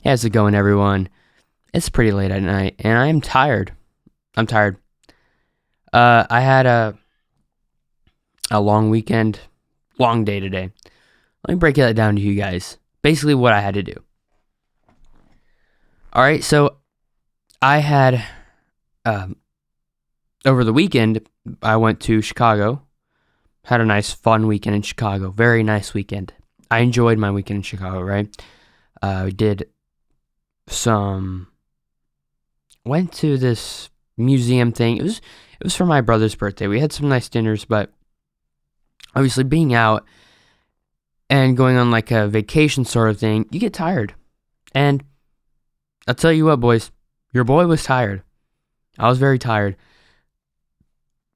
How's it going, everyone? It's pretty late at night, and I'm tired. I'm tired. I had a long weekend, long day today. Let me break that down to you guys. Basically, what I had to do. All right, so I had over the weekend. I went to Chicago. Had a nice, fun weekend in Chicago. Very nice weekend. I enjoyed my weekend in Chicago. Right. Did some. Went to this museum thing. It was for my brother's birthday. We had some nice dinners, but obviously being out and going on like a vacation sort of thing, you get tired. And I'll tell you what, boys, your boy was tired. I was very tired.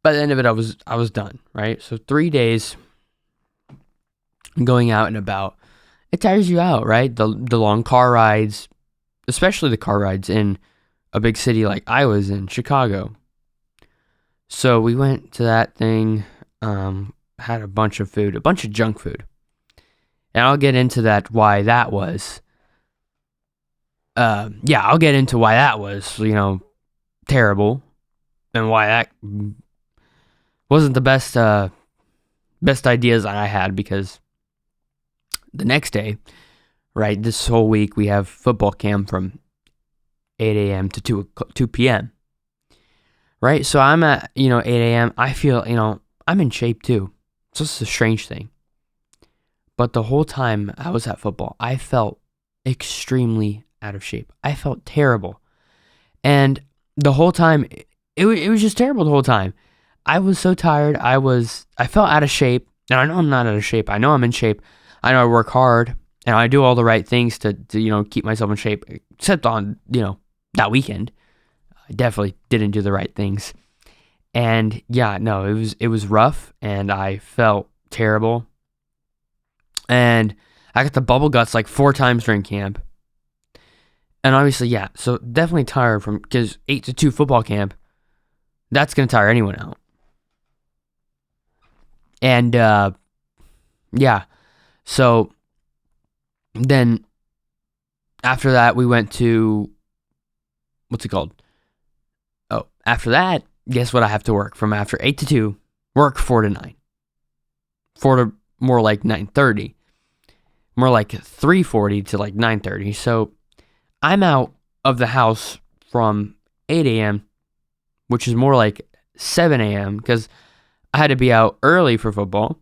By the end of it, I was done, right? So 3 days going out and about, it tires you out, right? The long car rides, especially the car rides in a big city like I was in, Chicago. So we went to that thing, had a bunch of food, a bunch of junk food. And I'll get into that, why that was. I'll get into why that was, terrible. And why that wasn't the best ideas that I had, because the next day, right, this whole week we have football camp from 8 a.m. to 2 p.m. Right? So I'm at, 8 a.m. I feel, I'm in shape too. So it's a strange thing. But the whole time I was at football, I felt extremely out of shape. I felt terrible. And the whole time, it was just terrible the whole time. I was so tired. I felt out of shape. And I know I'm not out of shape. I know I'm in shape. I know I work hard. And I do all the right things to keep myself in shape. Except on, that weekend. I definitely didn't do the right things. And yeah, no, it was rough, and I felt terrible. And I got the bubble guts like 4 times during camp. And obviously, yeah, so definitely tired because 8 to 2 football camp, that's going to tire anyone out. And yeah, so then after that, we went to, what's it called? Oh, after that, guess what I have to work from after 8 to 2, work 4 to 9. 4 to more like 9:30. More like 3:40 to like 9:30. So I'm out of the house from 8 a.m., which is more like 7 a.m. because I had to be out early for football,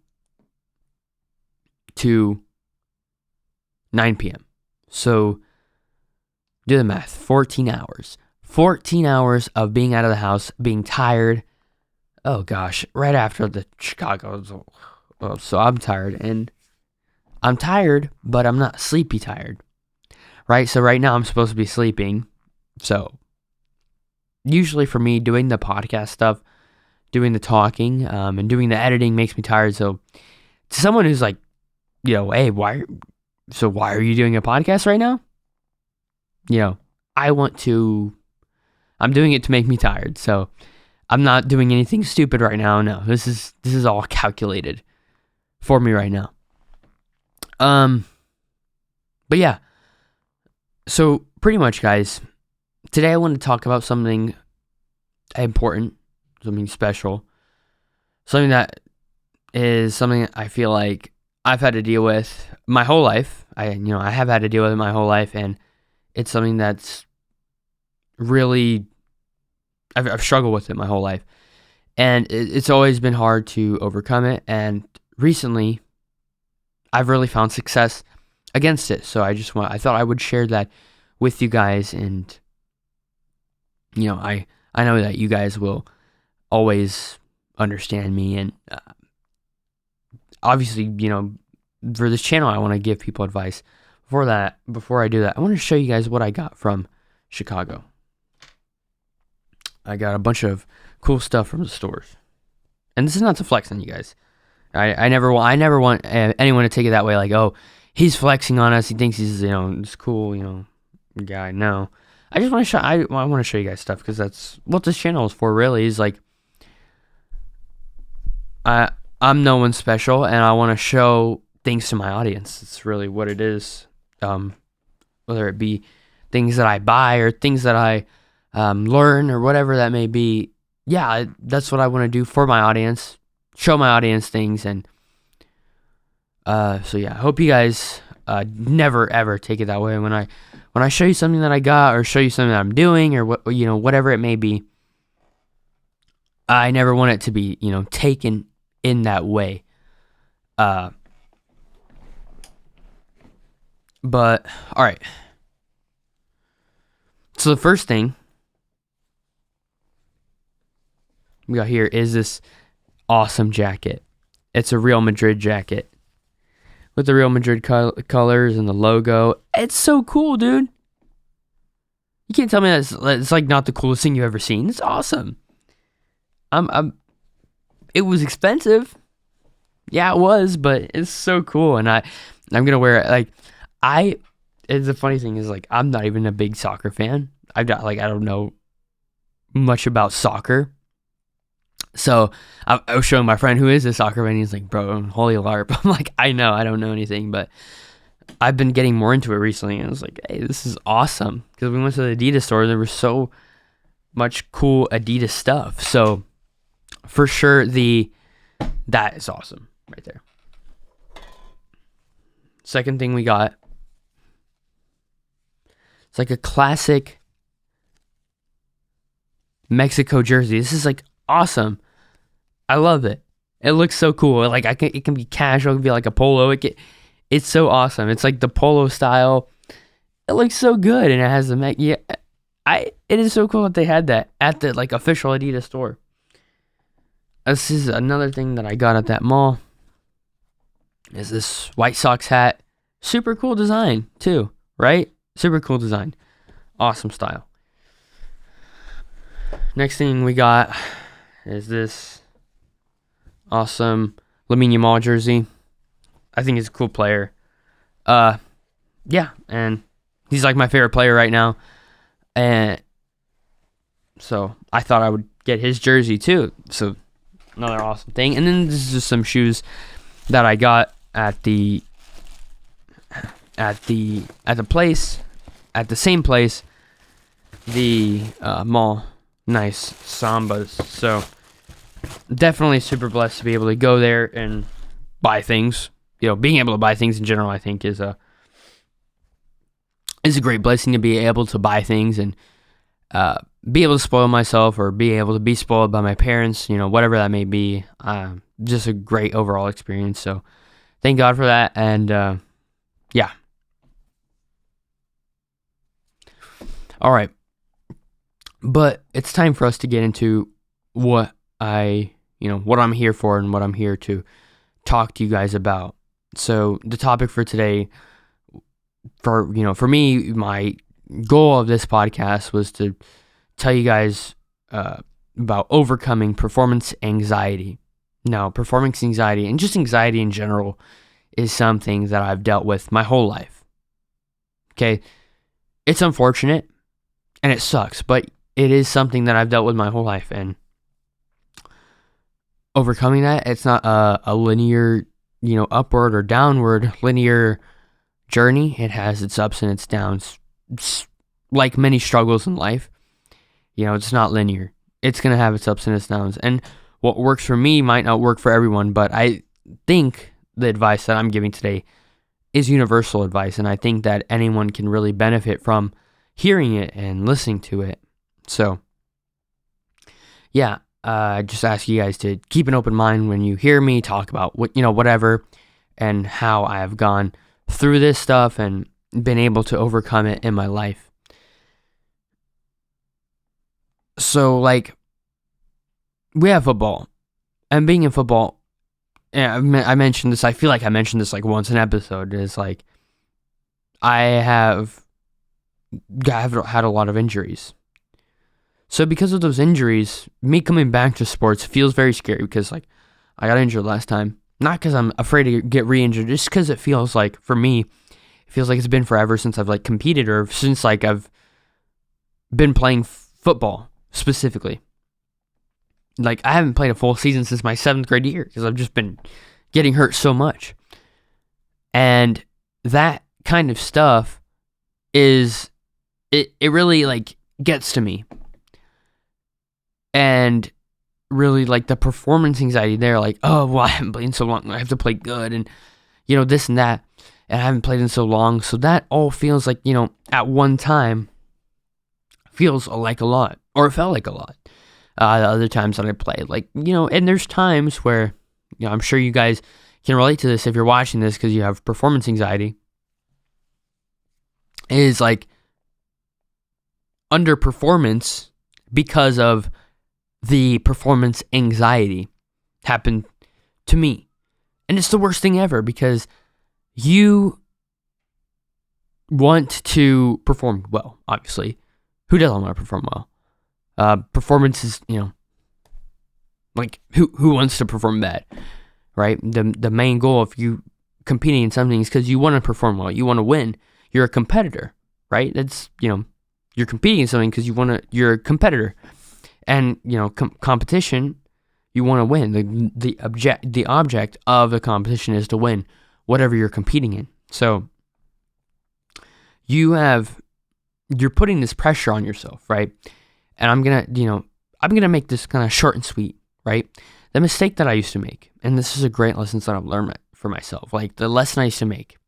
to 9 p.m. So do the math, 14 hours. 14 hours of being out of the house, being tired. Oh gosh, right after the Chicago. So I'm tired, and I'm tired, but I'm not sleepy tired. Right? So right now I'm supposed to be sleeping. So usually for me, doing the podcast stuff, doing the talking, and doing the editing makes me tired. So to someone who's like, hey, why are you doing a podcast right now? I'm doing it to make me tired. So I'm not doing anything stupid right now. No, this is all calculated for me right now. But yeah. So pretty much, guys, today I want to talk about something important, something special, something that is something I feel like I've had to deal with my whole life. I have had to deal with it my whole life, and it's something that's really, I've struggled with it my whole life, and it's always been hard to overcome it. And recently, I've really found success against it. So I thought I would share that with you guys, and I know that you guys will always understand me, and obviously, for this channel, I want to give people advice. Before I do that, I want to show you guys what I got from Chicago. I got a bunch of cool stuff from the stores, and this is not to flex on you guys. I never want anyone to take it that way, like, oh, he's flexing on us. He thinks he's, this cool, guy. No, I just want to show. I want to show you guys stuff, because that's what this channel is for. Really, is like, I'm no one special, and I want to show things to my audience. It's really what it is. whether it be things that I buy or things that I learn or whatever that may be. Yeah, that's what I want to do for my audience, show my audience things. And so yeah, I hope you guys never ever take it that way when I show you something that I got or show you something that I'm doing or what, whatever it may be. I never want it to be, taken in that way. But all right. So the first thing we got here is this awesome jacket. It's a Real Madrid jacket with the Real Madrid colors and the logo. It's so cool, dude. You can't tell me that it's like not the coolest thing you've ever seen. It's awesome. It was expensive. Yeah, it was, but it's so cool, and I'm gonna wear it. It's the funny thing is, like, I'm not even a big soccer fan. I don't know much about soccer. So I was showing my friend who is a soccer fan. He's like, bro, holy LARP. I'm like, I know, I don't know anything, but I've been getting more into it recently. And I was like, hey, this is awesome. Because we went to the Adidas store. There was so much cool Adidas stuff. So for sure, that is awesome right there. Second thing we got, it's like a classic Mexico jersey. This is like awesome. I love it. It looks so cool. Like it can be casual. It can be like a polo. It's so awesome. It's like the polo style. It looks so good, and it has the it is so cool that they had that at the like official Adidas store. This is another thing that I got at that mall. Is this White Sox hat? Super cool design too, right? Super cool design. Awesome style. Next thing we got is this awesome Lamine Yamal jersey. I think he's a cool player. Yeah, and he's like my favorite player right now. And so I thought I would get his jersey too. So another awesome thing. And then this is just some shoes that I got at the place, at the same place, the mall. Nice Sambas. So definitely super blessed to be able to go there and buy things. Being able to buy things in general, I think is a great blessing, to be able to buy things and be able to spoil myself or be able to be spoiled by my parents, whatever that may be. Just a great overall experience. So thank God for that. And yeah. All right. But it's time for us to get into what I'm here for and what I'm here to talk to you guys about. So the topic for today, for me, my goal of this podcast was to tell you guys about overcoming performance anxiety. Now, performance anxiety and just anxiety in general is something that I've dealt with my whole life. Okay? It's unfortunate and it sucks, but it is something that I've dealt with my whole life, and overcoming that, it's not a linear, upward or downward linear journey. It has its ups and its downs. It's like many struggles in life. It's not linear. It's going to have its ups and its downs. And what works for me might not work for everyone, but I think the advice that I'm giving today is universal advice, and I think that anyone can really benefit from hearing it and listening to it. So, yeah, I just ask you guys to keep an open mind when you hear me talk about whatever, and how I have gone through this stuff and been able to overcome it in my life. So, like, we have football, and being in football, I mentioned this. I feel like I mentioned this like once an episode. Is like I have had a lot of injuries. So because of those injuries, me coming back to sports feels very scary, because like I got injured last time. Not because I'm afraid to get re-injured, just because it feels like, for me, it feels like it's been forever since I've like competed, or since like I've been playing football specifically. Like I haven't played a full season since my 7th grade year, because I've just been getting hurt so much. And that kind of stuff is it really like gets to me. And really like the performance anxiety there, like, oh well, I haven't played in so long, I have to play good, and this and that, and I haven't played in so long, so that all feels like, at one time feels like a lot, or it felt like a lot. The other times that I played, like, and there's times where, I'm sure you guys can relate to this if you're watching this because you have performance anxiety, is like underperformance because of the performance anxiety happened to me. And it's the worst thing ever because you want to perform well, obviously. Who doesn't want to perform well? Performance is, like who wants to perform bad, right? The main goal of you competing in something is because you want to perform well. You want to win. You're a competitor, right? That's, you're competing in something because you're a competitor. And, competition, you want to win. The object of the competition is to win whatever you're competing in. So you're putting this pressure on yourself, right? And I'm going to make this kind of short and sweet, right? The mistake that I used to make, and this is a great lesson that I've learned for myself, like the lesson I used to make,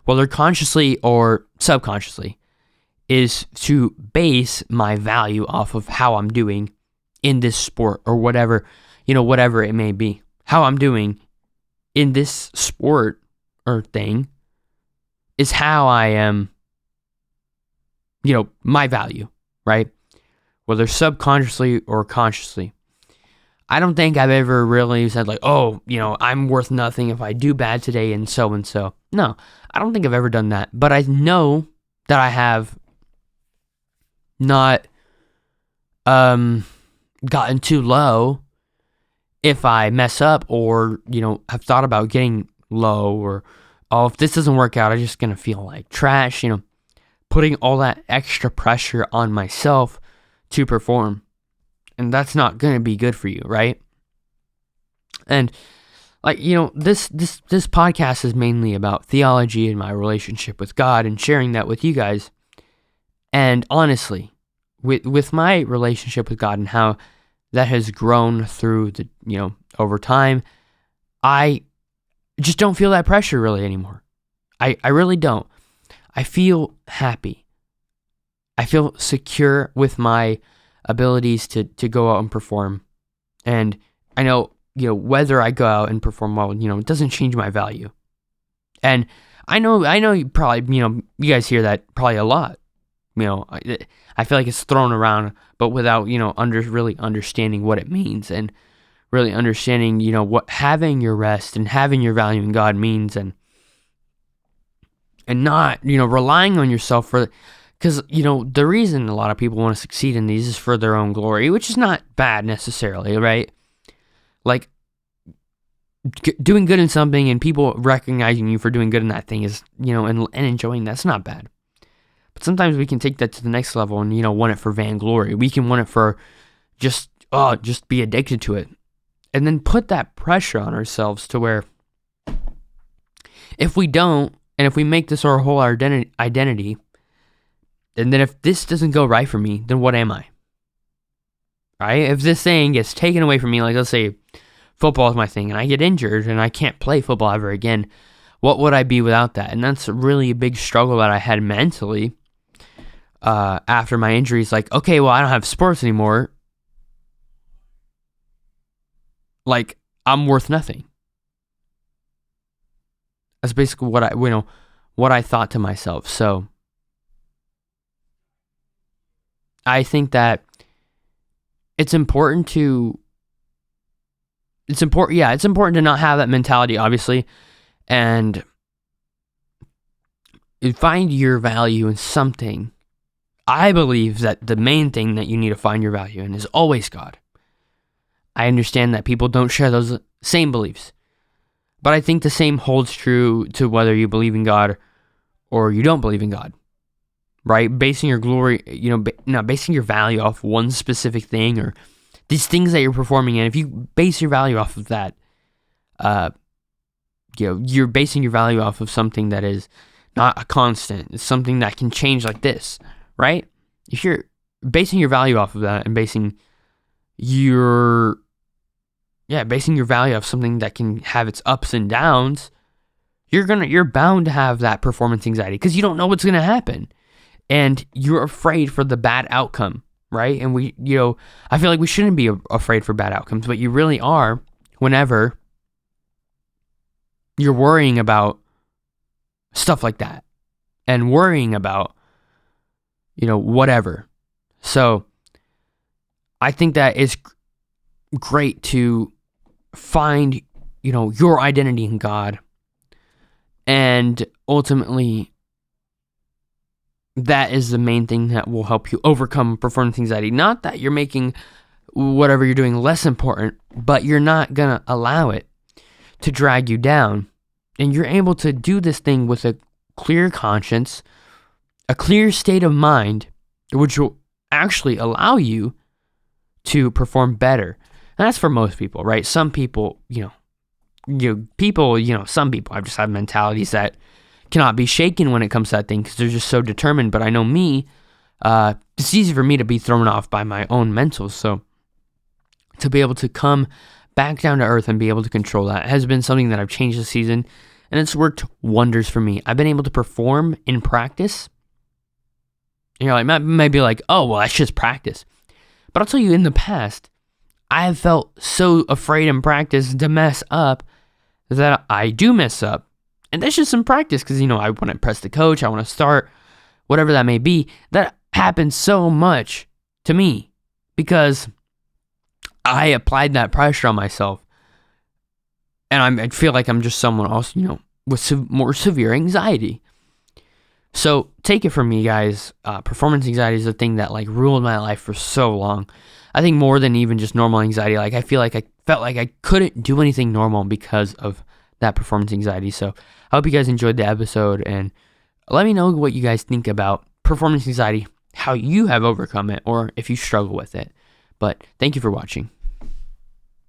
whether consciously or subconsciously, is to base my value off of how I'm doing in this sport or whatever, whatever it may be. How I'm doing in this sport or thing is how I am, my value, right? Whether subconsciously or consciously. I don't think I've ever really said like, oh, I'm worth nothing if I do bad today and so and so. No, I don't think I've ever done that. But I know that I have not gotten too low if I mess up or, have thought about getting low or, oh, if this doesn't work out, I'm just going to feel like trash, putting all that extra pressure on myself to perform. And that's not going to be good for you, right? And like, this podcast is mainly about theology and my relationship with God and sharing that with you guys. And honestly, with my relationship with God and how that has grown through the, over time, I just don't feel that pressure really anymore. I really don't. I feel happy. I feel secure with my abilities to go out and perform. And I know, whether I go out and perform well, it doesn't change my value. And I know you probably, you guys hear that probably a lot. I feel like it's thrown around, but without, really understanding what it means and really understanding, what having your rest and having your value in God means, and not, relying on yourself because, the reason a lot of people want to succeed in these is for their own glory, which is not bad necessarily, right? Like, doing good in something and people recognizing you for doing good in that thing is, and enjoying that's not bad. But sometimes we can take that to the next level and, want it for vainglory. We can want it for just be addicted to it. And then put that pressure on ourselves to where if we don't, and if we make this our whole identity, and then if this doesn't go right for me, then what am I? Right? If this thing gets taken away from me, like let's say football is my thing and I get injured and I can't play football ever again, what would I be without that? And that's really a big struggle that I had mentally after my injuries. Like, okay, well, I don't have sports anymore. Like, I'm worth nothing. That's basically what I thought to myself. So I think that it's important to not have that mentality, obviously, and find your value in something. I believe that the main thing that you need to find your value in is always God. I understand that people don't share those same beliefs, but I think the same holds true to whether you believe in God or you don't believe in God. Right? Basing your glory, basing your value off one specific thing or these things that you're performing in. If you base your value off of that, you're basing your value off of something that is not a constant. It's something that can change like this, right? If you're basing your value off of that and basing your value off something that can have its ups and downs, you're bound to have that performance anxiety because you don't know what's going to happen. And you're afraid for the bad outcome, right? And I feel like we shouldn't be afraid for bad outcomes, but you really are whenever you're worrying about stuff like that and worrying about, whatever. So I think that it's great to find, your identity in God. And ultimately, that is the main thing that will help you overcome performance anxiety. Not that you're making whatever you're doing less important, but you're not going to allow it to drag you down. And you're able to do this thing with a clear conscience, a clear state of mind, which will actually allow you to perform better. And that's for most people, right? Some people, some people have just have mentalities that cannot be shaken when it comes to that thing because they're just so determined. But I know me, it's easy for me to be thrown off by my own mentals. So to be able to come back down to earth and be able to control that has been something that I've changed this season, and it's worked wonders for me. I've been able to perform in practice. Like might be like, oh, well, that's just practice. But I'll tell you, in the past, I have felt so afraid in practice to mess up that I do mess up. And that's just some practice because, I want to impress the coach, I want to start, whatever that may be. That happens so much to me because I applied that pressure on myself. And I feel like I'm just someone else, with more severe anxiety. So take it from me, guys. Performance anxiety is a thing that ruled my life for so long. I think more than even just normal anxiety. I feel like I felt like I couldn't do anything normal because of that performance anxiety. So I hope you guys enjoyed the episode, and let me know what you guys think about performance anxiety, how you have overcome it, or if you struggle with it. But thank you for watching.